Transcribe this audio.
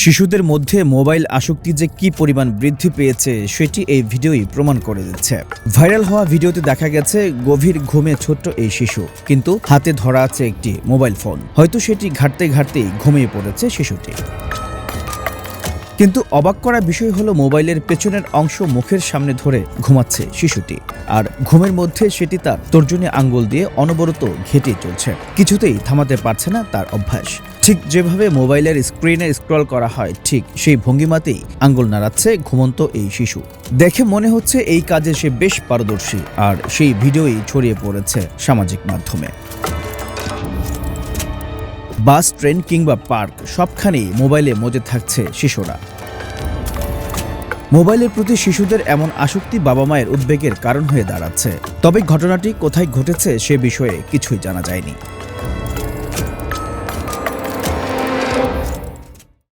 শিশুদের মধ্যে মোবাইল আসক্তি যে কি পরিমাণ বৃদ্ধি পেয়েছে সেটি এই ভিডিওই প্রমাণ করে দিচ্ছে। ভাইরাল হওয়া ভিডিওতে দেখা গেছে গভীর ঘুমে ছোট্ট এই শিশু, কিন্তু হাতে ধরা আছে একটি মোবাইল ফোন। হয়তো সেটি ঘাঁটতে ঘাঁটতেই ঘুমিয়ে পড়েছে শিশুটি। কিন্তু অবাক করা বিষয় হলো মোবাইলের পেছনের অংশ মুখের সামনে ধরে ঘুমাচ্ছে শিশুটি, আর ঘুমের মধ্যে সেটি তার তর্জনী আঙ্গুল দিয়ে অনবরত ঘেঁটে চলছে। কিছুতেই থামাতে পারছে না তার অভ্যাস। ঠিক যেভাবে মোবাইলের স্ক্রিনে স্ক্রল করা হয়, ঠিক সেই ভঙ্গিমাতেই আঙ্গুল নাড়াচ্ছে ঘুমন্ত এই শিশু। দেখে মনে হচ্ছে এই কাজে সে বেশ পারদর্শী, আর সেই ভিডিওই ছড়িয়ে পড়েছে সামাজিক মাধ্যমে। বাস, ট্রেন কিংবা পার্ক সবখানেই মোবাইলে মজে থাকছে শিশুরা। মোবাইলের প্রতি শিশুদের এমন আসক্তি বাবা মায়ের উদ্বেগের কারণ হয়ে দাঁড়াচ্ছে। তবে ঘটনাটি কোথায় ঘটেছে সে বিষয়ে কিছুই জানা যায়নি।